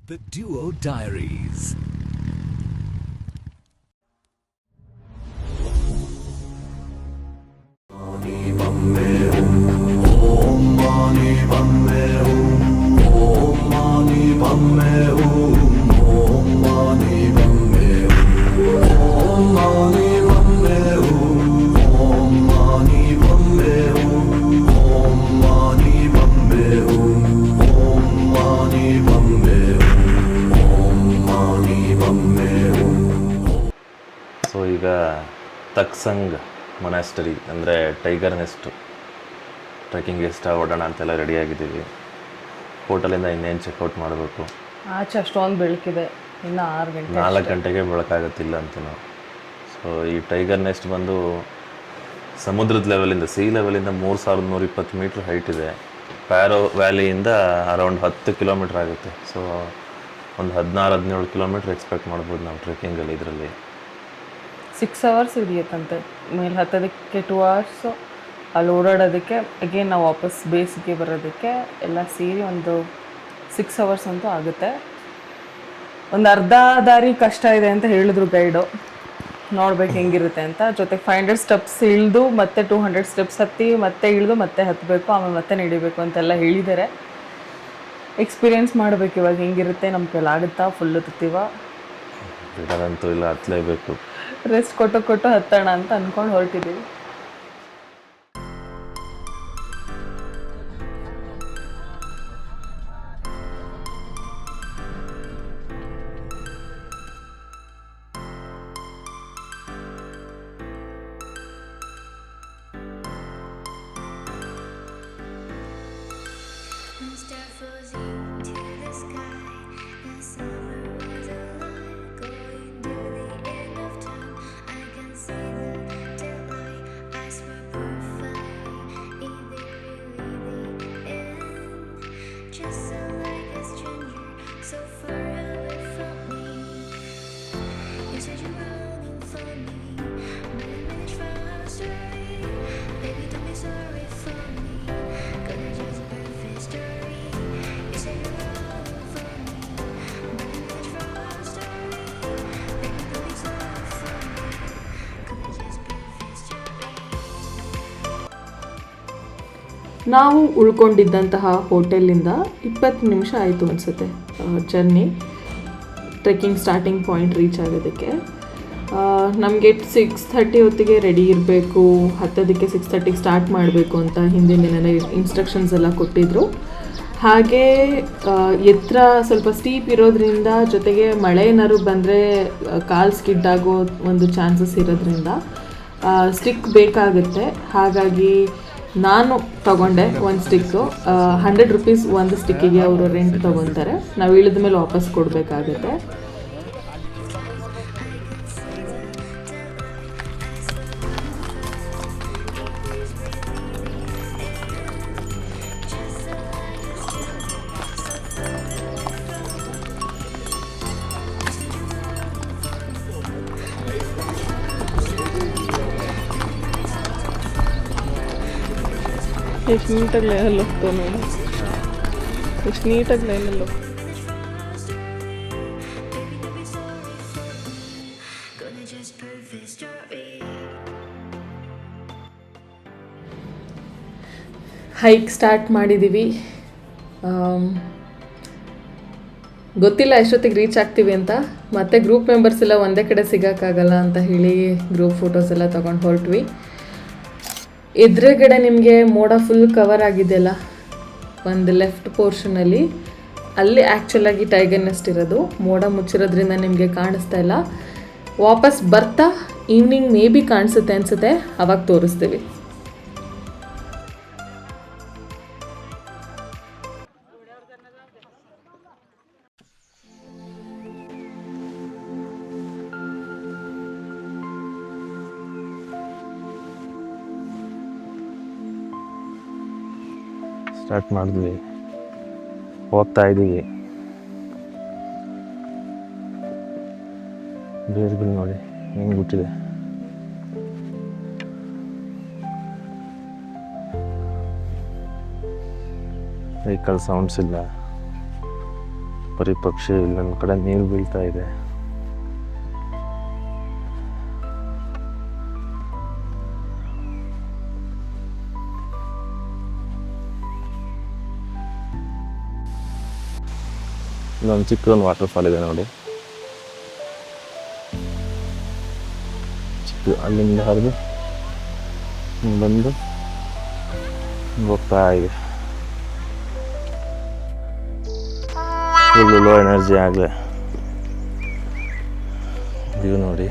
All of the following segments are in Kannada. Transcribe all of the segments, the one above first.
The Duo Diaries. ಸೊ ಈಗ ತಕ್ಸಂಗ್ ಮೊನಾಸ್ಟರಿ ಅಂದರೆ ಟೈಗರ್ ನೆಸ್ಟು ಟ್ರೆಕ್ಕಿಂಗ್ ಎಷ್ಟು ಓಡೋಣ ಅಂತೆಲ್ಲ ರೆಡಿಯಾಗಿದ್ದೀವಿ. ಹೋಟೆಲಿಂದ ಇನ್ನೇನು ಚೆಕ್ಔಟ್ ಮಾಡಬೇಕು. ಆಚೆ ಅಷ್ಟೊಂದು ಬೆಳಕಿದೆ, ಇನ್ನು 6 ಗಂಟೆ 4 ಗಂಟೆಗೆ ಬೆಳಕಾಗುತ್ತಿಲ್ಲ ಅಂತ ನಾವು. ಸೊ ಈ ಟೈಗರ್ ನೆಸ್ಟ್ ಬಂದು ಸಮುದ್ರದ ಲೆವೆಲಿಂದ ಸಿ ಲೆವೆಲಿಂದ 3120 ಮೀಟ್ರ್ ಹೈಟ್ ಇದೆ. ಪ್ಯಾರೋ ವ್ಯಾಲಿಯಿಂದ ಅರೌಂಡ್ 10 ಕಿಲೋಮೀಟ್ರ್ ಆಗುತ್ತೆ. ಸೊ ಒಂದು 16-17 ಕಿಲೋಮೀಟ್ರ್ ಎಕ್ಸ್ಪೆಕ್ಟ್ ಮಾಡ್ಬೋದು ನಾವು ಟ್ರೆಕ್ಕಿಂಗಲ್ಲಿ. ಇದರಲ್ಲಿ 6 ಅವರ್ಸ್ ಹಿಡಿಯುತ್ತಂತೆ ಮೇಲೆ ಹತ್ತೋದಕ್ಕೆ, 2 ಅವರ್ಸು ಅಲ್ಲಿ ಓಡಾಡೋದಕ್ಕೆ, ಅಗೇನ್ ನಾವು ವಾಪಸ್ ಬೇಸಿಗೆ ಬರೋದಕ್ಕೆ ಎಲ್ಲ ಸೇರಿ ಒಂದು 6 ಅವರ್ಸ್ ಅಂತೂ ಆಗುತ್ತೆ. ಒಂದು ಅರ್ಧ ದಾರಿ ಕಷ್ಟ ಇದೆ ಅಂತ ಹೇಳಿದ್ರು ಗೈಡು, ನೋಡ್ಬೇಕು ಹೆಂಗಿರುತ್ತೆ ಅಂತ. ಜೊತೆಗೆ 500 ಸ್ಟೆಪ್ಸ್ ಇಳಿದು ಮತ್ತೆ 200 ಸ್ಟೆಪ್ಸ್ ಹತ್ತಿ ಮತ್ತೆ ಇಳಿದು ಮತ್ತೆ ಹತ್ತಬೇಕು, ಆಮೇಲೆ ಮತ್ತೆ ನಡಿಬೇಕು ಅಂತೆಲ್ಲ ಹೇಳಿದ್ದಾರೆ. ಎಕ್ಸ್ಪೀರಿಯೆನ್ಸ್ ಮಾಡಬೇಕು ಇವಾಗ ಹೆಂಗಿರುತ್ತೆ, ನಮ್ಮ ಕೈಲಾಗುತ್ತಾ, ಫುಲ್ಲು ಹತ್ತೀವ, ಅದಂತೂ ಇಲ್ಲ, ಹತ್ತಲೇಬೇಕು. ರೆಸ್ಟ್ ಕೊಟ್ಟು ಹತ್ತೋಣ ಅಂತ ಅಂದ್ಕೊಂಡು ಹೊರಟಿದ್ದೀವಿ. ನಾವು ಉಳ್ಕೊಂಡಿದ್ದಂತಹ ಹೋಟೆಲಿಂದ 20 ನಿಮಿಷ ಆಯಿತು ಅನಿಸುತ್ತೆ journey, trekking starting point reach ಆಗೋದಕ್ಕೆ. ನಮಗೆ 6:30 ಹೊತ್ತಿಗೆ ರೆಡಿ ಇರಬೇಕು, ಹತ್ತೋದಕ್ಕೆ 6:30ಗೆ ಸ್ಟಾರ್ಟ್ ಮಾಡಬೇಕು ಅಂತ ಹಿಂದಿನ ದಿನನೇ ಇನ್ಸ್ಟ್ರಕ್ಷನ್ಸ್ ಎಲ್ಲ ಕೊಟ್ಟಿದ್ದರು. ಹಾಗೆ ಎತ್ತರ ಸ್ವಲ್ಪ ಸ್ಟೀಪ್ ಇರೋದ್ರಿಂದ, ಜೊತೆಗೆ ಮಳೆ ಏನಾದ್ರು ಬಂದರೆ ಕಾಲು ಸ್ಕಿಡ್ ಆಗೋ ಒಂದು ಚಾನ್ಸಸ್ ಇರೋದ್ರಿಂದ ಸ್ಟಿಕ್ ಬೇಕಾಗುತ್ತೆ. ಹಾಗಾಗಿ ನಾನು ತಗೊಂಡೆ ಒಂದು ಸ್ಟಿಕ್ಕು. 100 ರುಪೀಸ್ ಒಂದು ಸ್ಟಿಕ್ಕಿಗೆ ಅವರು ರೆಂಟ್ ತೊಗೊತಾರೆ. ನಾವು ಇಳಿದ ಮೇಲೆ ವಾಪಸ್ ಕೊಡಬೇಕಾಗುತ್ತೆ. ಎಷ್ಟು ನೀಟಾಗಿ ಲೈನಲ್ಲಿ ಹೋಗ್ತಾವೆ ನೋಡಿ, ಎಷ್ಟು ನೀಟಾಗಿ ಲೈನಲ್ಲಿ ಹೋಗ್ತಾವೆ. ಹೈಕ್ ಸ್ಟಾರ್ಟ್ ಮಾಡಿದ್ದೀವಿ. ಗೊತ್ತಿಲ್ಲ ಎಷ್ಟೊತ್ತಿಗೆ ರೀಚ್ ಆಗ್ತೀವಿ ಅಂತ. ಮತ್ತು ಗ್ರೂಪ್ ಮೆಂಬರ್ಸ್ ಎಲ್ಲ ಒಂದೇ ಕಡೆ ಸಿಗೋಕ್ಕಾಗಲ್ಲ ಅಂತ ಹೇಳಿ ಗ್ರೂಪ್ ಫೋಟೋಸ್ ಎಲ್ಲ ತೊಗೊಂಡು ಹೊರಟ್ವಿ. ಎದುರುಗಡೆ ನಿಮಗೆ ಮೋಡ ಫುಲ್ ಕವರ್ ಆಗಿದೆಯಲ್ಲ, ಒಂದು ಲೆಫ್ಟ್ ಪೋರ್ಷನಲ್ಲಿ, ಅಲ್ಲಿ ಆ್ಯಕ್ಚುಲಾಗಿ ಟೈಗರ್ ನೆಸ್ಟ್ ಇರೋದು. ಮೋಡ ಮುಚ್ಚಿರೋದ್ರಿಂದ ನಿಮಗೆ ಕಾಣಿಸ್ತಾ ಇಲ್ಲ. ವಾಪಸ್ ಬರ್ತಾ ಈವ್ನಿಂಗ್ ಮೇ ಬಿ ಕಾಣಿಸುತ್ತೆ ಅನಿಸುತ್ತೆ, ಅವಾಗ ತೋರಿಸ್ತೀವಿ. ಸ್ಟಾರ್ಟ್ ಮಾಡಿದ್ವಿ, ಹೋಗ್ತಾ ಇದ್ದೀವಿ. ಬೇರ್ಗಳು ನೋಡಿ ಹೆಂಗೆ ಬಿಟ್ಟಿದೆ. ವೆಹಿಕಲ್ ಸೌಂಡ್ಸ್ ಇಲ್ಲ. ಬರೀ ಪಕ್ಷಿ ಇಲ್ಲೊಂದು ಕಡೆ ನೀರು ಬೀಳ್ತಾ ಇದೆ. ಇಲ್ಲೊಂದು ಚಿಕ್ಕದೊಂದು ವಾಟರ್ ಫಾಲ್ ಇದೆ ನೋಡಿ. ಚಿಕ್ಕ ಅಲ್ಲಿಂದ ಹರಿದು ಬಂದು ಹೋಗ್ತಾ ಇದೆ. ಫುಲ್ಲು ಲೋ ಎನರ್ಜಿ ಆಗಲೇ. ವ್ಯೂ ನೋಡಿ,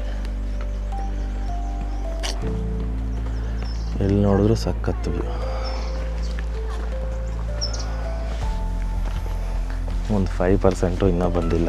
ಎಲ್ಲಿ ನೋಡಿದ್ರು ಸಖತ್ತು ವ್ಯೂ. ಒಂದು 5% ಇನ್ನೂ ಬಂದಿಲ್ಲ.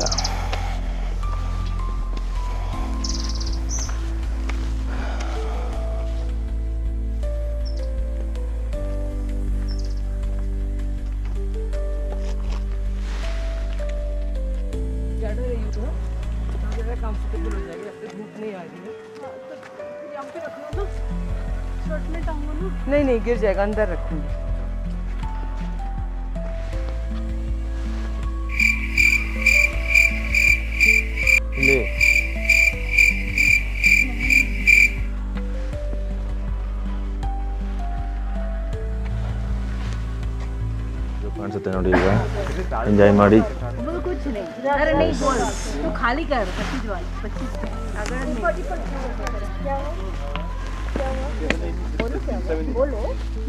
नहीं गिर जाएगा, अंदर रखूंगी. ಇಲ್ಲಿ ಕಾಣಿಸುತ್ತೆ ನೋಡಿ. ಈಗ ಎಂಜಾಯ್ ಮಾಡಿ. कुछ नहीं, अरे नहीं बोल, तू खाली कर 25 वाली 25 अगर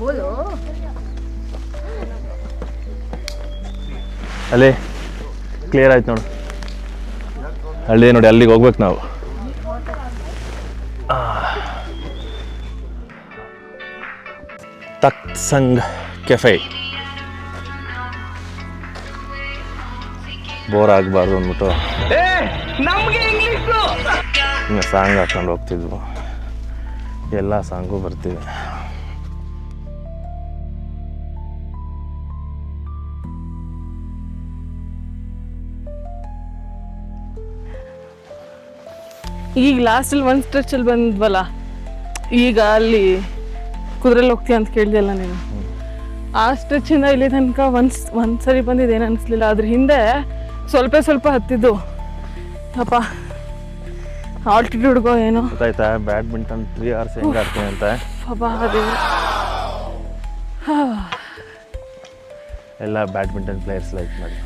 बोलो ಅಲ್ಲೇ ಕ್ಲಿಯರ್ ಆಯ್ತು ನೋಡು. ಹಳ್ಳಿ ನೋಡಿ, ಅಲ್ಲಿಗೆ ಹೋಗ್ಬೇಕು ನಾವು. ತಖ್ತ್ ಸಂಘ್ ಕೆಫೆ. ಬೋರ್ ಆಗಬಾರ್ದು ಅಂದ್ಬಿಟ್ಟು ಇನ್ನು ಸಾಂಗ್ ಹಾಕೊಂಡು ಹೋಗ್ತಿದ್ವು. ಎಲ್ಲ ಸಾಂಗು ಬರ್ತೀವಿ. ಈಗ ಲಾಸ್ಟಲ್ಲಿ ಒಂದು ಸ್ಟ್ರೆಚಲ್ಲಿ ಬಂದ್ವಲ್ಲ, ಈಗ ಅಲ್ಲಿ ಕುದುರೆಲಿ ಹೋಗ್ತೀಯ ಅಂತ ಕೇಳಿದೆಲ್ಲ ನೀನು. ಆ ಸ್ಟ್ರೆಚ್ಚಿಂದ ಇಲ್ಲಿ ತನಕ ಒಂದು ಸರಿ ಬಂದಿದ್ದೇನು ಅನಿಸ್ಲಿಲ್ಲ. ಅದ್ರ ಹಿಂದೆ ಸ್ವಲ್ಪ ಹತ್ತಿದ್ದು ಅಪ್ಪ, ಆಲ್ಟಿಟ್ಯೂಡ್ಗೋ ಏನೋ ಗೊತ್ತಾಯ್ತಾ. ಬ್ಯಾಡ್ಮಿಂಟನ್ 3 hours ಹೆಂಗೆ ಆಡ್ತೀನಿ ಅಂತ. ಅಪ್ಪ ಅದೇ ಎಲ್ಲ ಬ್ಯಾಡ್ಮಿಂಟನ್ ಪ್ಲೇಯರ್ಸ್ ಲೈಕ್ ಮಾಡಿ.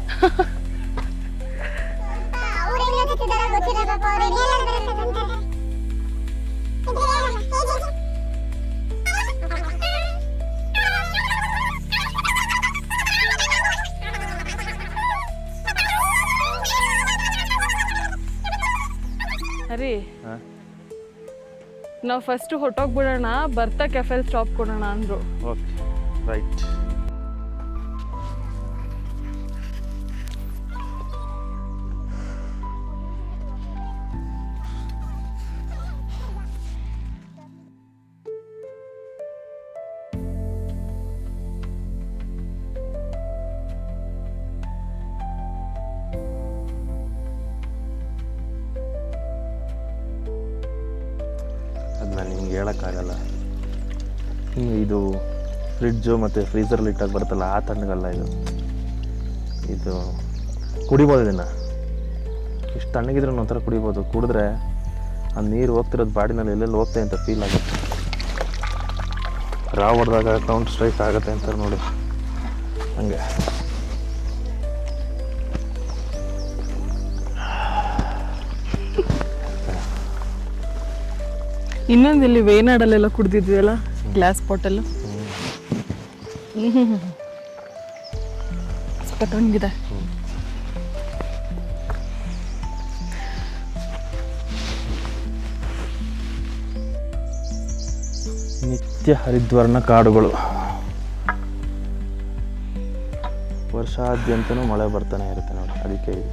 ಸರಿ, ನಾವು ಫಸ್ಟ್ ಹೊಟ್ಟೋಗ್ಬಿಡೋಣ, ಬರ್ತಾ ಕೆಫೆಲ್ ಸ್ಟಾಪ್ ಕೊಡೋಣ ಅಂದರು. Okay, right. ಅದನ್ನ ನಿಮ್ಗೆ ಹೇಳೋಕ್ಕಾಗಲ್ಲ. ಇದು ಫ್ರಿಡ್ಜು ಮತ್ತು ಫ್ರೀಝರಲ್ಲಿ ಇಟ್ಟಾಗ ಬರುತ್ತಲ್ಲ, ಆ ತಣ್ಣಗಲ್ಲ ಇದು ಕುಡಿಬೋದು. ಇದನ್ನು ಇಷ್ಟು ತಣ್ಣಗಿದ್ರೆ ಒಂಥರ ಕುಡಿಬೋದು. ಕುಡಿದ್ರೆ ಆ ನೀರು ಹೋಗ್ತಿರೋದು ಬಾಡಿನಲ್ಲಿ ಎಲ್ಲೆಲ್ಲಿ ಹೋಗ್ತದೆ ಅಂತ ಫೀಲ್ ಆಗುತ್ತೆ. ರಾವ್ ಹೊಡೆದಾಗ ಕೌಂಟ್ ಸ್ಟ್ರೈಕ್ ಆಗುತ್ತೆ ಅಂತ ನೋಡಿ, ಹಂಗೆ. ಇನ್ನೊಂದು ಇಲ್ಲಿ ವೇನಾಡಲ್ಲೆಲ್ಲ ಕುಡ್ದಿದ್ವಿ ಅಲ್ಲ, ಗ್ಲಾಸ್ ಬಾಟಲ್ಲು. ಸ್ವಲ್ಪ ತಣ್ಣಗಿದೆ. ನಿತ್ಯ ಹರಿದ್ವರ್ಣ ಕಾಡುಗಳು. ವರ್ಷಾದ್ಯಂತನೂ ಮಳೆ ಬರ್ತಾನೆ ಇರುತ್ತೆ ನೋಡಿ, ಅದಕ್ಕೆ ಇದು.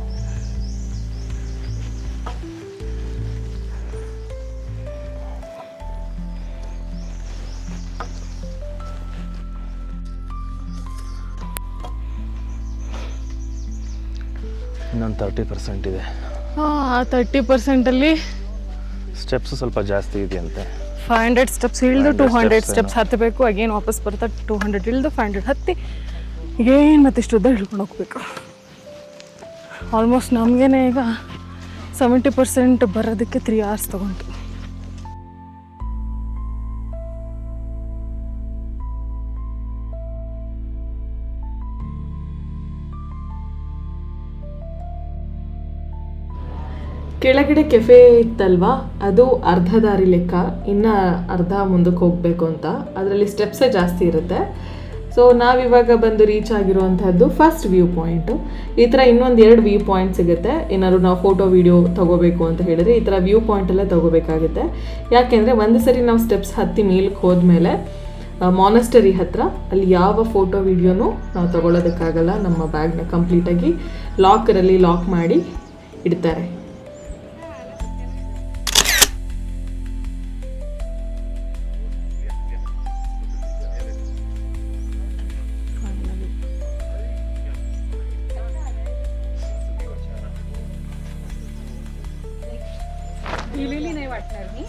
ಇನ್ನೊಂದು 30% ಇದೆ. ಆ 30%ಅಲ್ಲಿ ಸ್ಟೆಪ್ಸ್ ಸ್ವಲ್ಪ ಜಾಸ್ತಿ ಇದೆಯಂತೆ. 500 ಸ್ಟೆಪ್ಸ್ ಇಳಿದು 200 ಸ್ಟೆಪ್ಸ್ ಹತ್ತಬೇಕು. ಅಗೇನ್ ವಾಪಸ್ ಬರ್ತಾ 200 ಇಳಿದು 500 ಹತ್ತಿ ಏನು ಮತ್ತೆ ಇಷ್ಟು ಉದ್ದ ಹಿಡ್ಕೊಂಡು ಹೋಗ್ಬೇಕು. ಆಲ್ಮೋಸ್ಟ್ ನಮಗೇನೆ ಈಗ 70% ಬರೋದಕ್ಕೆ 3 hours ತೊಗೊಂತು. ಕೆಳಗಡೆ ಕೆಫೆ ಇತ್ತಲ್ವಾ, ಅದು ಅರ್ಧ ದಾರಿ ಲೆಕ್ಕ, ಇನ್ನು ಅರ್ಧ ಮುಂದಕ್ಕೆ ಹೋಗಬೇಕು ಅಂತ. ಅದರಲ್ಲಿ ಸ್ಟೆಪ್ಸೇ ಜಾಸ್ತಿ ಇರುತ್ತೆ. ಸೊ ನಾವಿವಾಗ ಬಂದು ರೀಚ್ ಆಗಿರುವಂಥದ್ದು ಫಸ್ಟ್ ವ್ಯೂ ಪಾಯಿಂಟು. ಈ ಥರ ಇನ್ನೊಂದು 2 ವ್ಯೂ ಪಾಯಿಂಟ್ ಸಿಗುತ್ತೆ. ಏನಾದ್ರು ನಾವು ಫೋಟೋ ವೀಡಿಯೋ ತೊಗೋಬೇಕು ಅಂತ ಹೇಳಿದ್ರೆ ಈ ಥರ ವ್ಯೂ ಪಾಯಿಂಟಲ್ಲೇ ತೊಗೋಬೇಕಾಗುತ್ತೆ. ಯಾಕೆಂದರೆ ಒಂದು ಸರಿ ನಾವು ಸ್ಟೆಪ್ಸ್ ಹತ್ತಿ ಮೇಲಕ್ಕೆ ಹೋದ್ಮೇಲೆ ಮಾನಸ್ಟರಿ ಹತ್ರ ಅಲ್ಲಿ ಯಾವ ಫೋಟೋ ವೀಡಿಯೋನೂ ನಾವು ತೊಗೊಳೋದಕ್ಕಾಗಲ್ಲ. ನಮ್ಮ ಬ್ಯಾಗ್ನ ಕಂಪ್ಲೀಟಾಗಿ ಲಾಕರಲ್ಲಿ ಲಾಕ್ ಮಾಡಿ ಇಡ್ತಾರೆ. नाही वाटणार मी.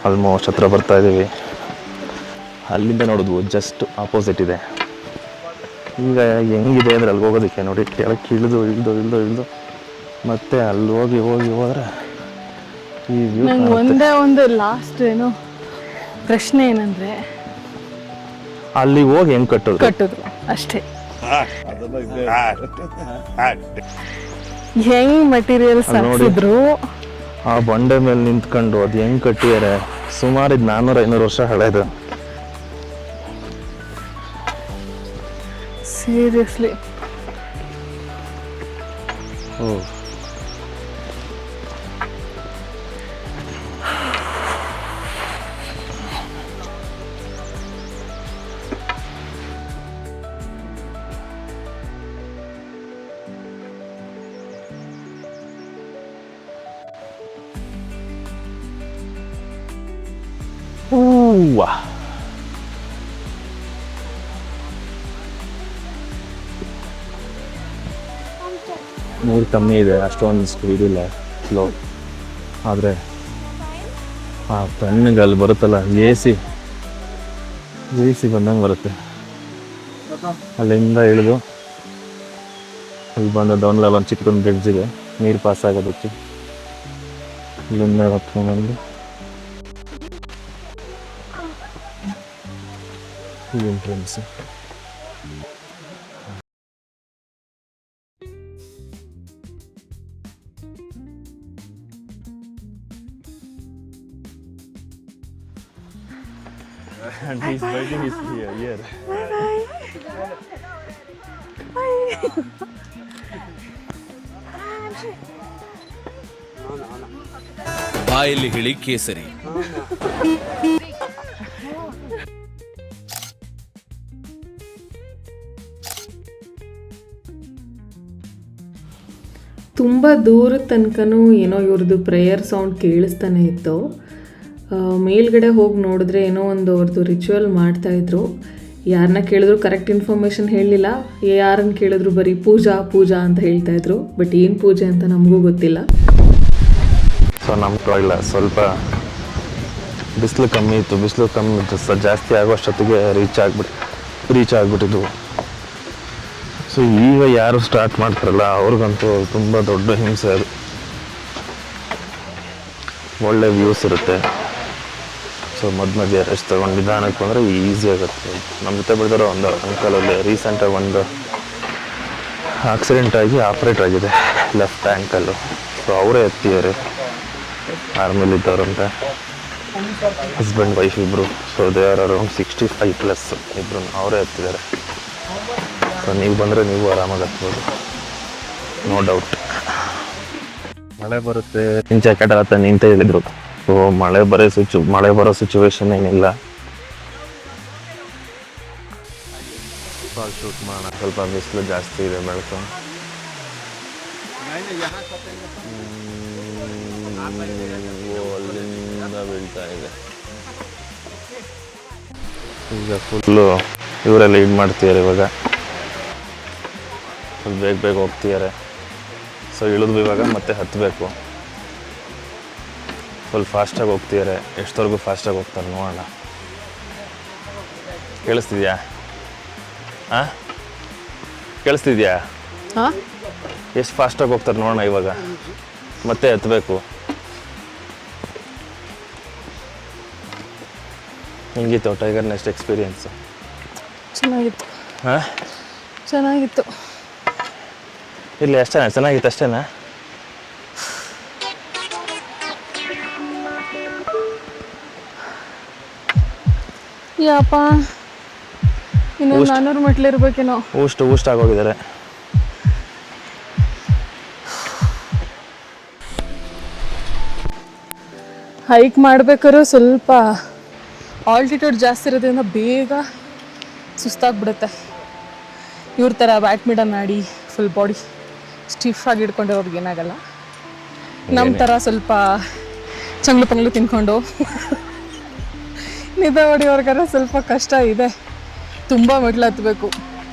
ಆಲ್ಮೋಸ್ಟ್ ಹತ್ರ ಬರ್ತಾ ಇದ್ದೀವಿ. ಅಲ್ಲಿಂದ ನೋಡೋದು ಜಸ್ಟ್ ಆಪೋಸಿಟ್ ಇದೆ. ಈಗ ಹೆಂಗಿದೆ ಅಂದರೆ ಅಲ್ಲಿ ಹೋಗೋದಕ್ಕೆ ನೋಡಿ, ಕೆಳಕ್ಕೆ ಇಳಿದು ಇಳಿದು ಇಳಿದು ಇಳಿದು ಮತ್ತೆ ಅಲ್ಲಿ ಹೋಗಿ ಹೋಗಿ ಹೋದ್ರೆ ಈ ವ್ಯೂ. ನಂಗೆ ಒಂದೇ ಒಂದು ಲಾಸ್ಟ್ ಏನೋ ಪ್ರಶ್ನೆ ಏನಂದರೆ, ಅಲ್ಲಿ ಹೋಗಿ ಹೆಂಗೆ ಕಟ್ಟಿದ್ರು ಅಷ್ಟೇ. ಹೆಂಗ್ ಮಟೀರಿಯಲ್ಸ್ ಹಾಕ್ಸಿದ್ರು, ಆ ಬಂಡೆ ಮೇಲೆ ನಿಂತ್ಕೊಂಡು ಅದು ಹೆಂಗೆ ಕಟ್ಟಿದ್ದಾರೆ. ಸುಮಾರು 400-500 ವರ್ಷ ಹಳೇದು. ಸೀರಿಯಸ್ಲಿ. ಓ, ನೀರು ಕಮ್ಮಿ ಇದೆ, ಅಷ್ಟೊಂದು ಸ್ಪೀಡ್ ಇಲ್ಲ, ಸ್ಲೋ. ಆದರೆ ಆ ತಣ್ಣಗೆ ಅಲ್ಲಿ ಬರುತ್ತಲ್ಲ, ಎ ಸಿ ಬಂದಂಗೆ ಬರುತ್ತೆ. ಅಲ್ಲಿಂದ ಇಳಿದು ಅಲ್ಲಿ ಬಂದ ಡೌನ್ ಲೆವೆಲ್ ಒಂದು ಚಿಕ್ಕದೊಂದು ಬ್ರಿಡ್ಜ್ ಇದೆ, ನೀರು ಪಾಸ್ ಆಗೋದಕ್ಕೆ. ಇಲ್ಲಿಂದ ಹತ್ಕೊಂಡ್ಬಂದು ಈ entrance. And he's waiting his here. ಬಾಯಲ್ಲಿ ಹಿಳಿ ಕೇಸರಿ. ತುಂಬ ದೂರದ ತನಕನೂ ಏನೋ ಇವ್ರದ್ದು ಪ್ರೇಯರ್ ಸೌಂಡ್ ಕೇಳಿಸ್ತಾನೆ ಇತ್ತು. ಮೇಲ್ಗಡೆ ಹೋಗಿ ನೋಡಿದ್ರೆ ಏನೋ ಒಂದು ಅವ್ರದ್ದು ರಿಚುವಲ್ ಮಾಡ್ತಾಯಿದ್ರು. ಯಾರನ್ನ ಕೇಳಿದ್ರು ಕರೆಕ್ಟ್ ಇನ್ಫಾರ್ಮೇಷನ್ ಹೇಳಲಿಲ್ಲ, ಯಾರನ್ನು ಕೇಳಿದ್ರು ಬರೀ ಪೂಜಾ ಅಂತ ಹೇಳ್ತಾಯಿದ್ರು. ಬಟ್ ಏನು ಪೂಜೆ ಅಂತ ನಮಗೂ ಗೊತ್ತಿಲ್ಲ. ಸೊ ನಮ್ಗೆ ಇಲ್ಲ, ಸ್ವಲ್ಪ ಬಿಸಿಲು ಕಮ್ಮಿ ಇತ್ತು. ಜಾಸ್ತಿ ಆಗೋಷ್ಟೊತ್ತಿಗೆ ರೀಚ್ ಆಗಿಬಿಟ್ಟಿದ್ವು. ಸೊ ಈಗ ಯಾರು ಸ್ಟಾರ್ಟ್ ಮಾಡ್ತಾರಲ್ಲ ಅವ್ರಿಗಂತೂ ತುಂಬ ದೊಡ್ಡ ಹಿಂಸೆ ಅದು. ಒಳ್ಳೆ ವ್ಯೂಸ್ ಇರುತ್ತೆ. ಸೊ ಮಧ್ಯೆ ರೆಸ್ಟ್ ತೊಗೊಂಡು ನಿಧಾನಕ್ಕೆ ಬಂದರೆ ಈಸಿ ಆಗುತ್ತೆ. ನಮ್ಮ ಜೊತೆ ಬೆಳೆದಿರೋ ಒಂದು ಅಂಕಲಲ್ಲಿ ರೀಸೆಂಟಾಗಿ ಒಂದು ಆಕ್ಸಿಡೆಂಟ್ ಆಗಿ ಆಪ್ರೇಟ್ ಆಗಿದೆ ಲೆಫ್ಟ್ ಆ್ಯಂಕಲ್ಲು. ಸೊ ಅವರೇ ಎತ್ತಿದ್ದಾರೆ, ಆರ್ಮಿಲಿದ್ದವ್ರಂತೆ, ಹಸ್ಬೆಂಡ್ ವೈಫ್ ಇಬ್ಬರು. ಸೊ ದೇ ಆರ್ ಅರೌಂಡ್ 65+ ಇಬ್ಬರು ಅವರೇ ಎತ್ತಿದ್ದಾರೆ. ಸೊ ನೀವು ಬಂದರೆ ನೀವು ಆರಾಮಾಗಿ ಹತ್ಬೋದು, ನೋ ಡೌಟ್. ಮಳೆ ಬರುತ್ತೆ, ಜಾಕೆಟ್ ಆಗುತ್ತೆ ನಿಂತ ಹೇಳಿದ್ರು. ಸೊ ಮಳೆ ಬರೋ ಸಿಚುವೇಶನ್ ಏನಿಲ್ಲ. ಶೂಟ್ ಮಾಡೋಣ, ಸ್ವಲ್ಪ ಬಿಸಿಲು ಜಾಸ್ತಿ ಇದೆ, ಬೆಳಕು. ಅಲ್ಲಿಂದ ಬೀಳ್ತಾ ಇದೆ. ಈಗ ಫುಲ್ಲು ಇವರೆಲ್ಲ ಲೀಡ್ ಮಾಡ್ತಿದ್ದಾರೆ. ಇವಾಗ ಸ್ವಲ್ಪ ಬೇಗ ಹೋಗ್ತಿದ್ದಾರೆ. ಸೊ ಇಳಿದ್ವಿ ಇವಾಗ ಮತ್ತೆ ಹತ್ತಬೇಕು. ಫುಲ್ ಫಾಸ್ಟಾಗಿ ಹೋಗ್ತಿದ್ದಾರೆ. ಎಷ್ಟವರೆಗೂ ಫಾಸ್ಟಾಗಿ ಹೋಗ್ತಾರೆ ನೋಡೋಣ. ಕೇಳಿಸ್ತಿದ್ಯಾ? ಹಾಂ, ಕೇಳಿಸ್ತಿದ್ಯಾ? ಹಾಂ, ಎಷ್ಟು ಫಾಸ್ಟಾಗಿ ಹೋಗ್ತಾರೆ ನೋಡೋಣ. ಇವಾಗ ಮತ್ತೆ ಎತ್ತಬೇಕು. ಹೆಂಗಿತ್ತು ಟೈಗರ್ ನೆಸ್ಟ್ ಎಕ್ಸ್ಪೀರಿಯನ್ಸು? ಚೆನ್ನಾಗಿತ್ತು. ಹಾಂ, ಚೆನ್ನಾಗಿತ್ತು. ಇಲ್ಲಿ ಅಷ್ಟೇನಾ? ಚೆನ್ನಾಗಿತ್ತು ಅಷ್ಟೇನಾ? ಯಪ್ಪ, ಇನ್ನು 400 ಮೆಟ್ಲು ಇರ್ಬೇಕೇನೋ. ಊಷ್ಟ ಆಗೋಗಿದ್ದಾರೆ. ಹೈಕ್ ಮಾಡ್ಬೇಕಾದ್ರೂ ಸ್ವಲ್ಪ ಆಲ್ಟಿಟ್ಯೂಡ್ ಜಾಸ್ತಿ ಇರೋದ್ರಿಂದ ಬೇಗ ಸುಸ್ತಾಗ್ಬಿಡುತ್ತೆ. ಇವ್ರ ಥರ ಬ್ಯಾಡ್ಮಿಂಟನ್ ಆಡಿ ಫುಲ್ ಬಾಡಿ ಸ್ಟಿಫ್ ಆಗಿ ಇಟ್ಕೊಂಡಿರೋರ್ಗೆ ಏನಾಗಲ್ಲ. ನಮ್ಮ ಥರ ಸ್ವಲ್ಪ ಚಂಗ್ಳು ಪಂಗ್ಳು ತಿನ್ಕೊಂಡು ನಿದ್ದೆ ಹೊಡಿಯೋರ್ಗಾರ ಸ್ವಲ್ಪ ಕಷ್ಟ ಇದೆ. ತುಂಬ ಮೆಟ್ಲು ಹತ್ತಬೇಕು,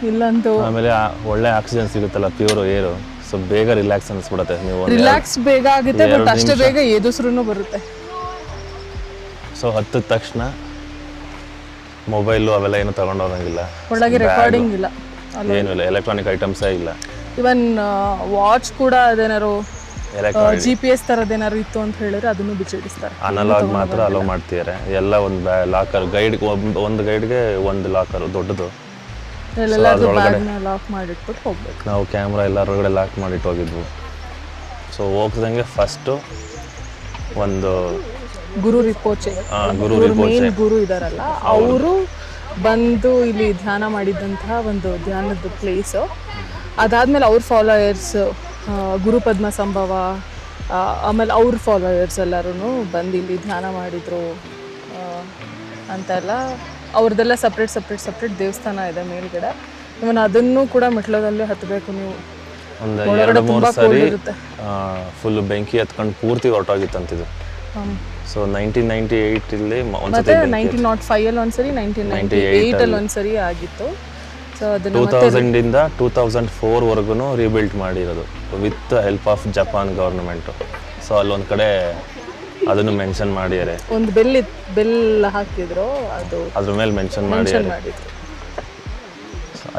ಇಲ್ಲಂತೂ. ಆಮೇಲೆ ಒಳ್ಳೆ ಆಕ್ಸಿಜನ್ ಸಿಗುತ್ತಲ್ಲ, ಪ್ಯೂರ್ ಏರು. ಸೊ ಬೇಗ ರಿಲ್ಯಾಕ್ಸ್ ಅನಿಸ್ಬಿಡುತ್ತೆ. ನೀವು ರಿಲ್ಯಾಕ್ಸ್ ಬೇಗ ಆಗುತ್ತೆ, ಬಟ್ ಅಷ್ಟೇ ಬೇಗ ಎದುಸ್ರೂ ಬರುತ್ತೆ. ಸೊ ಹತ್ತಿದ ತಕ್ಷಣ ಮೊಬೈಲು ಅವೆಲ್ಲ ಏನು ತಗೊಂಡೋಗಂಗಿಲ್ಲ. ಒಳಗೆ ರೆಕಾರ್ಡಿಂಗ್ ಇಲ್ಲ, ಏನೂ ಇಲ್ಲ, ಎಲೆಕ್ಟ್ರಾನಿಕ್ ಐಟಮ್ಸೇ ಇಲ್ಲ. ಇವನ್ ವಾಚ್ ಕೂಡ ಅದೇನಾರು ಎಲೆಕ್ಟ್ರಾನಿಕ್ GPS ಥರದ್ದೇನಾದ್ರು ಇತ್ತು ಅಂತ ಹೇಳಿದ್ರೆ ಅದನ್ನು ಬಿಚ್ಚಿಡಿಸ್ತಾರೆ. ಅನಲಾಗ್ ಮಾತ್ರ ಅಲೋ ಮಾಡ್ತಿದ್ದಾರೆ. ಎಲ್ಲ ಒಂದು ಲಾಕರ್ ಗೈಡ್, ಒಂದು ಗೈಡ್ಗೆ ಒಂದು ಲಾಕರು ದೊಡ್ಡದು. ಎಲ್ಲೆಲ್ಲರೂ ಬ್ಯಾಗ್ನ ಲಾಕ್ ಮಾಡಿಟ್ಬಿಟ್ಟು ಹೋಗ್ಬೇಕು. ನಾವು ಕ್ಯಾಮ್ರಾ ಎಲ್ಲ ಹೊರಗಡೆ ಲಾಕ್ ಮಾಡಿಟ್ಟು ಹೋಗಿದ್ವು. ಸೊ ಹೋಗ್ದಂಗೆ ಫಸ್ಟು ಒಂದು ಗುರು ರಿಪೋಚೆ, ಗುರು ಮೇನ್ ಗುರು ಇದಾರಲ್ಲ, ಅವರು ಬಂದು ಇಲ್ಲಿ ಧ್ಯಾನ ಮಾಡಿದಂತಹ ಒಂದು ಧ್ಯಾನದ ಪ್ಲೇಸು. ಅದಾದ್ಮೇಲೆ ಅವ್ರ ಫಾಲೋಯರ್ಸ್ ಗುರು ಪದ್ಮ ಸಂಭವ, ಆಮೇಲೆ ಅವ್ರ ಫಾಲೋಯರ್ಸ್ ಎಲ್ಲರೂ ಬಂದು ಇಲ್ಲಿ ಧ್ಯಾನ ಮಾಡಿದರು ಅಂತೆಲ್ಲ. ಅವ್ರದ್ದೆಲ್ಲ ಸಪ್ರೇಟ್ ದೇವಸ್ಥಾನ ಇದೆ ಮೇಲ್ಗಡೆ. ಇವನ್ ಅದನ್ನು ಕೂಡ ಮೆಟ್ಲದಲ್ಲಿ ಹತ್ತಬೇಕು ನೀವು. ಒಂದು 2-3 ಸರಿ ಫುಲ್ ಬೆಂಕಿ ಹತ್ಕೊಂಡು ಪೂರ್ತಿ ಹೊರಟೋಗಿತ್ತಂತಿದ್ದು. ಸೊ 1998 ಇಲ್ಲಿ ಮತ್ತೆ 1905 ಅಲ್ಲಿ ಒಂದ್ಸರಿ, 1998 ಅಲ್ಲಿ ಒಂದ್ಸರಿ ಆಗಿತ್ತು. ಸೊ ಅದನ್ನ 2000 ಇಂದ 2004 ವರ್ಗು ರೀಬಿಲ್ಡ್ ಮಾಡಿರೋದು with help of Japan government. So ಅಲ್ಲೊಂದು ಕಡೆ ಅದನ್ನು ಮೆನ್ಷನ್ ಮಾಡಿದ್ದಾರೆ. ಒಂದು ಬೆಲ್ ಹಾಕಿದ್ರು, ಅದು ಅದ್ರ ಮೇಲೆ ಮೆನ್ಷನ್ ಮಾಡಿದ್ರು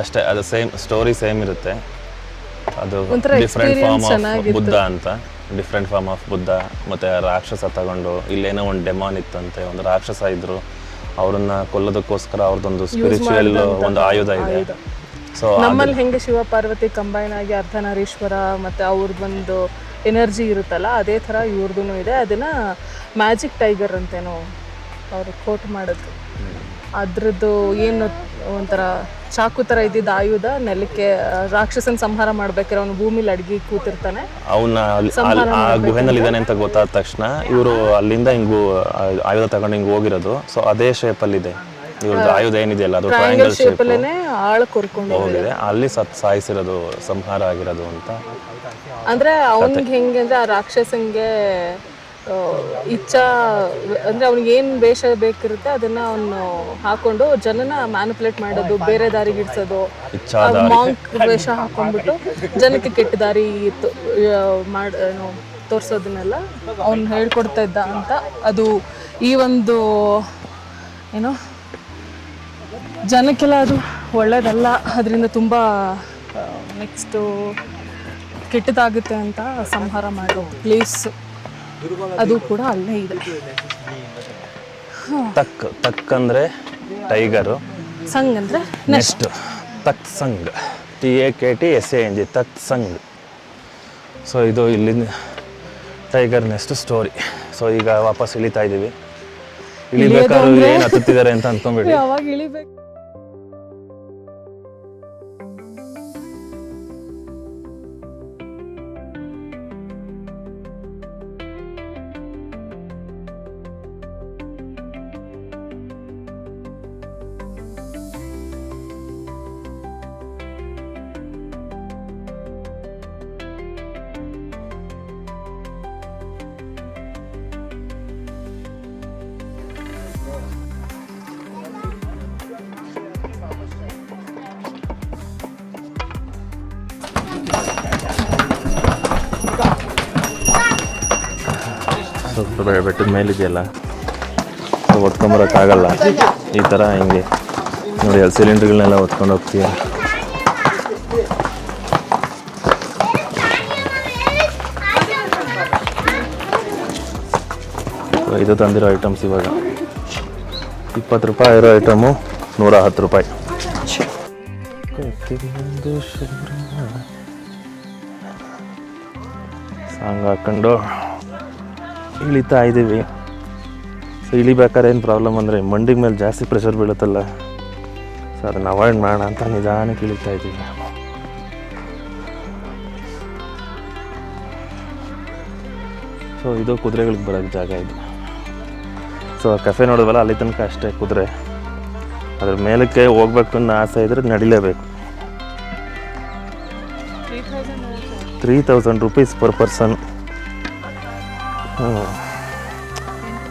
ಅಷ್ಟೇ. ಅದು ಸೇಮ್ ಸ್ಟೋರಿ ಸೇಮ್ ಇರುತ್ತೆ. ಅದು ಡಿಫ್ರೆಂಟ್ ಫಾರ್ಮ್ ಆಫ್ ಬುದ್ಧ ಅಂತ, ಡಿಫ್ರೆಂಟ್ ಫಾರ್ಮ್ ಆಫ್ ಬುದ್ಧ. ಮತ್ತು ರಾಕ್ಷಸ ತಗೊಂಡು ಇಲ್ಲೇನೋ ಒಂದು ಡೆಮಾನ್ ಇತ್ತಂತೆ, ಒಂದು ರಾಕ್ಷಸ ಇದ್ರು, ಅವ್ರನ್ನ ಕೊಲ್ಲೋದಕ್ಕೋಸ್ಕರ ಅವ್ರದ್ದೊಂದು ಸ್ಪಿರಿಚುವಲ್ ಒಂದು ಆಯುಧ ಇದೆ. ಸೊ ನಮ್ಮಲ್ಲಿ ಹೆಂಗೆ ಶಿವ ಪಾರ್ವತಿ ಕಂಬೈನ್ ಆಗಿ ಅರ್ಧನಾರೀಶ್ವರ ಮತ್ತು ಅವ್ರದ್ದೊಂದು ಎನರ್ಜಿ ಇರುತ್ತಲ್ಲ, ಅದೇ ಥರ ಇವ್ರದ್ದು ಇದೆ. ಅದನ್ನು ಮ್ಯಾಜಿಕ್ ಟೈಗರ್ ಅಂತೇನೋ ಅವರು ಕೋಟ್ ಮಾಡಿದ್ರು. ಅದ್ರದ್ದು ಏನು ಒಂಥರ ಚಾಕು ಥರ ಇದ್ದಿದ್ದು ಆಯುಧ ನೆಲಕ್ಕೆ ರಾಕ್ಷಸನ ಸಂಹಾರ ಮಾಡ್ಬೇಕಾದ್ರೆ ಅವನು ಭೂಮಿಲಿ ಅಡ್ಗಿ ಕೂತಿರ್ತಾನೆ. ಅವನ್ನ ಆ ಗುಹೆನಲ್ಲಿ ಇದ್ದಾನೆ ಅಂತ ಗೊತ್ತಾದ ತಕ್ಷಣ ಇವರು ಅಲ್ಲಿಂದ ಹಿಂಗು ಆಯುಧ ತಗೊಂಡು ಹಿಂಗೆ ಹೋಗಿರೋದು. ಸೊ ಅದೇ ಶೇಪಲ್ಲಿದೆ ಇವ್ರದ್ದು ಆಯುಧ ಏನಿದೆಯಲ್ಲ, ಅದು ಟ್ರಯಾಂಗಲ್ ಶೇಪಲ್ಲೇ ಆಳ ಕೊರ್ಕೊಂಡು ಹೋಗಿದೆ. ಅಲ್ಲಿ ಸಾಯಿಸಿರೋದು, ಸಂಹಾರ ಆಗಿರೋದು ಅಂತ. ಅಂದ್ರೆ ಅವನಿಗೆ ಹೆಂಗೆ ಅಂದ್ರೆ ಆ ರಾಕ್ಷಸಂಗೆ ಇಚ್ಛಾ ಅಂದ್ರೆ ಅವ್ನಿಗೆ ಏನು ವೇಷ ಬೇಕಿರುತ್ತೆ ಅದನ್ನ ಅವನು ಹಾಕೊಂಡು ಜನನ ಮ್ಯಾನಿಪುಲೇಟ್ ಮಾಡೋದು, ಬೇರೆ ದಾರಿಗೆ ಇಡ್ಸೋದು, ಮಾಂಕ್ ವೇಷ ಹಾಕೊಂಡ್ಬಿಟ್ಟು ಜನಕ್ಕೆ ಕೆಟ್ಟ ದಾರಿ ತೋರಿಸೋದನ್ನೆಲ್ಲ ಅವ್ನು ಹೇಳ್ಕೊಡ್ತಾ ಇದ್ದ ಅಂತ. ಅದು ಈ ಒಂದು ಏನೋ ಜನಕ್ಕೆಲ್ಲ ಅದು ಒಳ್ಳೇದಲ್ಲ, ಅದರಿಂದ ತುಂಬ ನೆಕ್ಸ್ಟು ಕೆಟ್ಟದಾಗುತ್ತೆ ಅಂತ ಸಂಹಾರ ಮಾಡೋ ಪ್ಲೇಸ್ ಅದು ಕೂಡ ಅಲ್ಲೇ ಇದೆ. ತಕ್ ಅಂದರೆ ಟೈಗರು, ಸಂಗ್ ಅಂದರೆ ನೆಕ್ಸ್ಟ್ ತಕ್ ಸಂಗ್, TAKTSANG, ತಕ್ ಸಂಗ್. ಸೊ ಇದು ಇಲ್ಲಿಂದ ಟೈಗರ್ ನೆಕ್ಸ್ಟ್ ಸ್ಟೋರಿ. ಸೊ ಈಗ ವಾಪಸ್ ಇಳಿತಾ ಇದ್ದೀವಿ. ಇಳಿಬೇಕಾದ್ರೆ ಏನು ಹತ್ತುತ್ತಿದ್ದಾರೆ ಅಂತ ಅಂದ್ಕೊಂಡ್ಬಿಡಿ. ಯಾವಾಗ ಇಳಿಬೇಕು ಬೆಟ್ಟದ ಮೇಲಿದೆಯಲ್ಲ ಹೊತ್ಕೊಂಬರೋಕ್ಕಾಗಲ್ಲ. ಈ ಥರ ಹಿಂಗೆ ನೋಡಿ ಅಲ್ಲಿ ಸಿಲಿಂಡ್ರ್ಗಳನ್ನೆಲ್ಲ ಹೊತ್ಕೊಂಡು ಹೋಗ್ತೀಯ. ಇದು ತಂದಿರೋ ಐಟಮ್ಸ್ ಇವಾಗ 20 ರೂಪಾಯಿ ಇರೋ ಐಟಮು 110 ರೂಪಾಯಿ. ಸಾಂಗ್ ಹಾಕ್ಕೊಂಡು ಇಳಿತಾ ಇದ್ದೀವಿ. ಸೊ ಇಳಿಬೇಕಾದ್ರೆ ಏನು ಪ್ರಾಬ್ಲಮ್ ಅಂದರೆ ಮಂಡಿಗೆ ಮೇಲೆ ಜಾಸ್ತಿ ಪ್ರೆಷರ್ ಬೀಳುತ್ತಲ್ಲ, ಸೊ ಅದನ್ನು ಅವಾಯ್ಡ್ ಮಾಡೋಣ ಅಂತ ನಿಧಾನಕ್ಕೆ ಇಳಿತಾ ಇದ್ದೀವಿ. ಸೊ ಇದು ಕುದುರೆಗಳಿಗೆ ಬರೋಕ್ಕೆ ಜಾಗ ಇದು. ಸೊ ಕೆಫೆ ನೋಡಿದ್ವಲ್ಲ ಅಲ್ಲಿ ತನಕ ಅಷ್ಟೇ ಕುದುರೆ. ಅದ್ರ ಮೇಲಕ್ಕೆ ಹೋಗ್ಬೇಕು ಅನ್ನೋ ಆಸೆ ಇದ್ರೆ ನಡಿಲೇಬೇಕು. 3000 ರೂಪೀಸ್ ಪರ್ ಪರ್ಸನ್.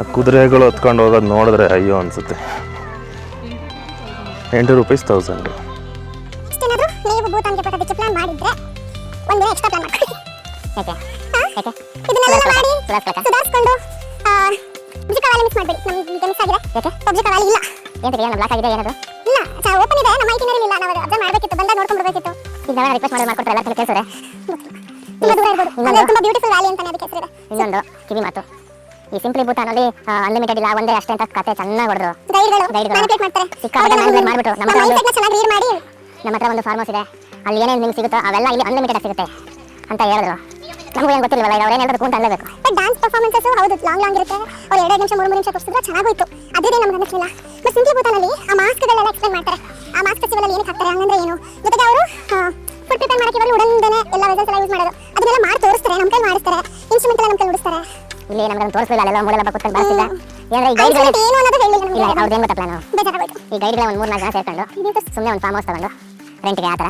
ಆ ಕುದುರೆಗಳು ಹೊತ್ಕೊಂಡು ಹೋಗೋದು ನೋಡಿದ್ರೆ ಅಯ್ಯೋ ಅನಿಸುತ್ತೆ. 8 ರೂಪೀಸ್ 1000. ನೀವು ಭೂತಾನ್ಗೆ ಬರೋದಕ್ಕೆ ಪ್ಲಾನ್ ಮಾಡಿದ್ರೆ ಒಂದಿನ ಎಕ್ಸ್ಟ್ರಾ ಪ್ಲಾನ್ ಮಾಡ್ಕೊಳ್ಳಿ. ಇದನ್ನೆಲ್ಲ ಮಾಡಿ ಸುಧಾರಿಸ್ಕೊಂಡು ಪಬ್ಜಿ ಕವಾಲಿ ಮಿಸ್ ಮಾಡಬೇಡಿ. ನಮ್ಗೆ ಮಿಸ್ ಆಗಿದೆ. ಪಬ್ಜಿ ಕವಾಲಿ ಇಲ್ಲ. ಏನಂತ ಬ್ಲಾಕ್ ಆಗಿದೆ ಏನದು? ಇಲ್ಲ, ಓಪನ್ ಇದೆ. ನಮ್ಮ ಐಟಿನರಿ ಇಲ್ಲ. ನಾವು ಅಬ್ಸರ್ವ್ ಮಾಡಬೇಕಿತ್ತು, ಬಂದಾಗ ನೋಡ್ಕೊಂಡು ಬರಬೇಕಿತ್ತು. ಈಗ ನಾವು ರಿಕ್ವೆಸ್ಟ್ ಮಾಡ್ಕೊಟ್ರೆ ಎಲ್ಲ ಕೇಳಿಸ್ತಾರೆ. ತುಂಬಾ ದೂರ ಇರ್ಬೋದು. ತುಂಬಾ ಬ್ಯೂಟಿಫುಲ್ ವ್ಯಾಲಿ ಅಂತಾನೆ ಅದಕ್ಕೆ ಹೆಸರಿದೆ. ಇನ್ನೊಂದು ಕಿವಿ ಮಾತು, ಈ ಸಿಂಪ್ಲಿ ಭೂತಾನಲ್ಲಿ ಅನ್ಲಿಮಿಟೆಡ್ ಇಲ್ಲ, ಒಂದೇ ಅಷ್ಟೇ ಅಂತ ಕತೆ ಚೆನ್ನಾಗಿ ಹೊಡೆದ್ರು. ಗೈಡ್ಗಳು ಮ್ಯಾನಿಪುಲೇಟ್ ಮಾಡ್ತಾರೆ. ಸಿಕ್ಕಾಪಟ್ಟೆ ಮ್ಯಾನಿಪುಲೇಟ್ ಮಾಡ್ಬಿಟ್ಟು ನಮ್ಮ ಚೆನ್ನಾಗಿ ರೀಡ್ ಮಾಡಿ ನಮ್ಮ ಹತ್ರ ಒಂದು ಫಾರ್ಮ್ ಹೌಸ್ ಇದೆ, ಅಲ್ಲಿ ಏನೇನು ನಿಮ್ಗೆ ಸಿಗುತ್ತೋ ಅವೆಲ್ಲ ಇಲ್ಲಿ ಅನ್ಲಿಮಿಟೆಡ್ ಸಿಗುತ್ತೆ ಅಂತ ಹೇಳಿದ್ರು. ನಮಗೂ ಏನು ಗೊತ್ತಿಲ್ವಲ್ಲ, ಈಗ ಅವ್ರು ಏನು ಹೇಳಿದ್ರು ಕೂಂತ ಅನ್ಲೇಬೇಕು. ಬಟ್ ಡಾನ್ಸ್ ಪರ್ಫಾರ್ಮೆನ್ಸಸ್ ಹೌದು ಲಾಂಗ್ ಇರುತ್ತೆ. ಅವ್ರು 2 ನಿಮಿಷ 3 ನಿಮಿಷ ತೋರಿಸಿದ್ರೆ ಚೆನ್ನಾಗೋಯ್ತು. ಅದೇ ನಮ್ಗೆ ಅನ್ನಿಸ್ಲಿಲ್ಲ. ಬಟ್ ಸಿಂಪ್ಲಿ ಭೂತಾನಲ್ಲಿ ಆ ಮಾಸ್ಕ್ಗಳೆಲ್ಲ ಎಕ್ಸ್ಪ್ಲೇನ್ ಮಾಡ್ತಾರೆ. ಆ ಮಾಸ್ಕ್ ಫೆಸ್ಟಿವಲ್ ಏನಕ್ಕೆ ಹಾಕ್ತಾರೆ ಹಂಗಂದ್ರೆ ಏನು, ಜೊತೆಗೆ ಅವರು ಫುಡ್ ಪ್ರಿಪೇರ್ ಮಾಡಕ್ಕೆ ಇವರು ಉಡನ್ದೇನೆ ಎಲ್ಲ ವೆಸಲ್ಸ್ ಎಲ್ಲ ಯೂಸ್ ಮಾಡೋದು. ಅದನ್ನೆಲ್ಲ ಮಾಡಿ ತೋರಿಸ್ತಾರೆ, ನಮ್ಮ ಕೈ ಮಾಡಿಸ್ತಾರೆ. ಇನ್ಸ್ಟ್ರೂಮೆಂಟ್ ಎಲ್ಲ ನಮ್ಮ ಕೈ ನುಡಿಸ್ತಾರೆ. ಇಲ್ಲಿ ನಮ್ಗೆ ತೋರಿಸಲಿಲ್ಲ, ಅಲ್ಲೆಲ್ಲ ಮೂಳೆಲ್ಲ ಕೂತ್ಕೊಂಡು ಬರ್ತಿದ್ದ. ಏನಂದ್ರೆ ಈ ಗೈಡ್ಗಳು ಏನು ಅನ್ನೋದು ಹೇಳಿಲ್ಲ ನಮಗೆ. ಅವ್ರದ್ದು ಏನು ಗೊತ್ತಾ ಪ್ಲಾನು, ಈ ಗೈಡ್ಗಳ ಒಂದು 3-4 ಜನ ಸೇರ್ಕೊಂಡು ಸುಮ್ಮನೆ ಒಂದು ಫಾರ್ಮ್ ಹೌಸ್ ತಗೊಂಡು ರೆಂಟ್ಗೆ ಆ ಥರ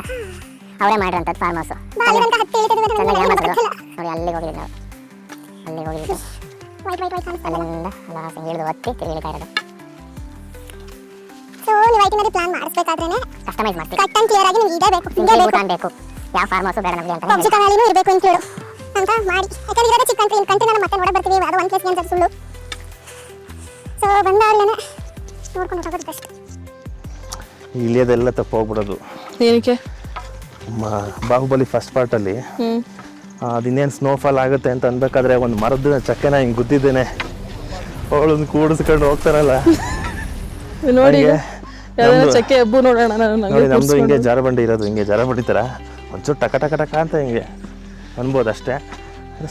ಅವರೇ ಮಾಡಿರೋಂಥದ್ದು ಫಾರ್ಮ್ ಹೌಸು. ಚೆನ್ನಾಗಿ ಹೇಳ್ಮಾಡ್ತಿದ್ರು ನೋಡಿ. ಅಲ್ಲಿಗೆ ಹೋಗಿದ್ವಿ ನಾವು, ಅಲ್ಲಿಗೆ ಹೋಗಿದ್ದು ಅಲ್ಲಿಂದ ಎಲ್ಲ ಇಳಿದು ಒತ್ತಿ ತಿರುಗಿತಾ ಇರೋದು. ಸೊ ನೀವು ಐಟಿನರಿ ಪ್ಲಾನ್ ಮಾಡಿಸ್ಬೇಕಾದ್ರೆ ಕಸ್ಟಮೈಸ್ ಮಾಡ್ತೀವಿ. ಕಟ್ ಆ್ಯಂಡ್ ಕ್ಲಿಯರ್ ಆಗಿ ನಿಮ್ಗೆ ಇದೇ ಬೇಕು, ಹಿಂಗೆ ಬೇಕು, ಯಾವ ಫಾರ್ಮ್ ಹೌಸು ಬೇಡ ನಮಗೆ ಅಂತ. ಪಬ್ಜಿ ಕವಾಲಿನೂ ಇರಬೇಕು ಇನ್ಕ್ಲೂಡು ಅಂತ ಮಾಡಿ. ಯಾಕಂದ್ರೆ ಇರೋದೇ ಚಿಕ್ಕ ಕಂಟ್ರಿ ನಾವು ಮತ್ತೆ ನೋಡೇ ಬರ್ತೀವಿ. ಅದು 1 ಪ್ಲೇಸ್ಗೆ ಅಂತ ಸುಳ್ಳು. ಸೊ ಬಂದಾಗಲೇ ನೋಡ್ಕೊಂಡು ಹೋಗೋದು ಬೆಸ್ಟ್. ಇಳಿಯೋದೆಲ್ಲ ತಪ್ಪು ಹೋಗ್ಬಿಡೋದು. ಏನಕ್ಕೆ? ಬಾಹುಬಲಿ ಫಸ್ಟ್ ಪಾರ್ಟಲ್ಲಿ ಅದಿನ್ನೇನು ಸ್ನೋಫಾಲ್ ಆಗುತ್ತೆ ಅಂತ ಅನ್ಬೇಕಾದ್ರೆ ಒಂದು ಮರದ ಚಕ್ಕೆನ ಹಿಂಗೆ ಗುದ್ದಿದ್ದೇನೆ, ಅವಳನ್ನು ಕೂಡಿಸ್ಕೊಂಡು ಹೋಗ್ತಾರಲ್ಲ ನೋಡಿ. ಚಕ್ಕೆ ಹಬ್ಬು ನೋಡೋಣ. ನೋಡಿ ನಮ್ಮದು ಹಿಂಗೆ ಜಾರಬಂಡಿ ಇರೋದು, ಹಿಂಗೆ ಜಾರಬಂಡಿ ಥರ ಒಂಚೂರು ಟಕ ಟಕ ಟಕ ಅಂತ ಹಿಂಗೆ ಅನ್ಬೋದು ಅಷ್ಟೇ.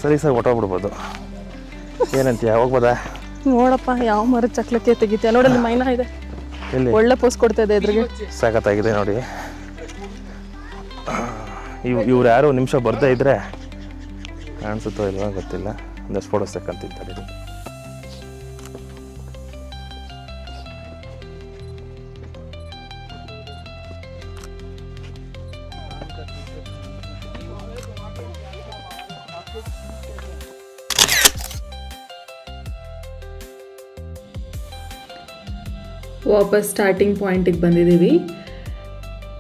ಸರಿ ಸರ್ ಹೊಟ್ಟೋಗ್ಬಿಡ್ಬೋದು. ಏನಂತೀಯ, ಹೋಗ್ಬೋದಾ? ನೋಡಪ್ಪ ಯಾವ ಮರದ ಚಕ್ಲಕ್ಕೆ ತೆಗಿತೀಯ ನೋಡಲ್ಲಿ ಮೈನಾ ಇದೆ. ಎಲ್ಲಿ ಒಳ್ಳೆ ಪೋಸ್ ಕೊಡ್ತಾ ಇದೆ ಎದುರಿಗೆ, ಸಾಕತ್ತಾಗಿದೆ ನೋಡಿ. ಇವ್ರು ಯಾರು ನಿಮಿಷ ಬರ್ತಾ ಇದ್ರೆ ಕಾಣಿಸುತ್ತೋ ಇಲ್ವಾ ಗೊತ್ತಿಲ್ಲ. ಒಂದಷ್ಟು ಫೋಟೋಸ್ ತಕ್ಕಂತಿದ್ದಾರೆ. ವಾಪಸ್ ಸ್ಟಾರ್ಟಿಂಗ್ ಪಾಯಿಂಟಿಗೆ ಬಂದಿದ್ದೀವಿ.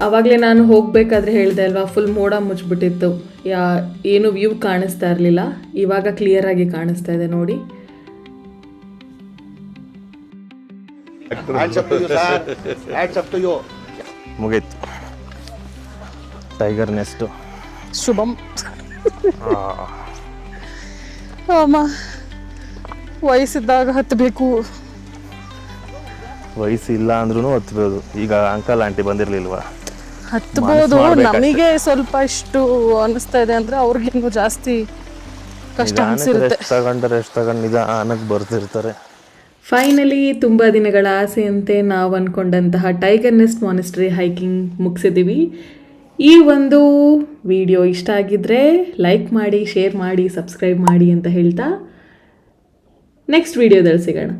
ಆವಾಗಲೇ ನಾನು ಹೋಗಬೇಕಾದ್ರೆ ಹೇಳಿದೆ ಅಲ್ವಾ, ಫುಲ್ ಮೋಡ ಮುಚ್ಚಿಬಿಟ್ಟಿತ್ತು, ಏನು ವ್ಯೂ ಕಾಣಿಸ್ತಾ ಇರಲಿಲ್ಲ. ಇವಾಗ ಕ್ಲಿಯರಾಗಿ ಕಾಣಿಸ್ತಾ ಇದೆ ನೋಡಿ. ಮುಗೀತು ಟೈಗರ್ ನೆಸ್ಟು. ಶುಭಂ. ಅಮ್ಮ ವಯಸ್ಸಿದ್ದಾಗ ಹತ್ತಬೇಕು. ವಯಸ್ಸಿಲ್ಲ ಅಂದ್ರೂ ಹತ್ಬೋದು. ಈಗ ಅಂಕಲ್ ಆಂಟಿ ಬಂದಿರಲಿಲ್ವಾ, ಹತ್ಬೋದು. ನಮಗೆ ಸ್ವಲ್ಪ ಇಷ್ಟು ಅನಿಸ್ತಾ ಇದೆ ಅಂದರೆ ಅವ್ರಿಗೇನು ಜಾಸ್ತಿ ಕಷ್ಟ ಅನಿಸಿರುತ್ತೆ. ಎಷ್ಟು ತಗೊಂಡು ನಿಧಾನಕ್ಕೆ ಬರ್ತಿರ್ತಾರೆ. ಫೈನಲಿ ತುಂಬ ದಿನಗಳ ಆಸೆಯಂತೆ ನಾವು ಅಂದ್ಕೊಂಡಂತಹ ಟೈಗರ್ ನೆಸ್ಟ್ ಮಾನಿಸ್ಟ್ರಿ ಹೈಕಿಂಗ್ ಮುಗಿಸಿದ್ದೀವಿ. ಈ ಒಂದು ವಿಡಿಯೋ ಇಷ್ಟ ಆಗಿದ್ದರೆ ಲೈಕ್ ಮಾಡಿ, ಶೇರ್ ಮಾಡಿ, ಸಬ್ಸ್ಕ್ರೈಬ್ ಮಾಡಿ ಅಂತ ಹೇಳ್ತಾ ನೆಕ್ಸ್ಟ್ ವಿಡಿಯೋದಲ್ಲಿ ಸಿಗೋಣ.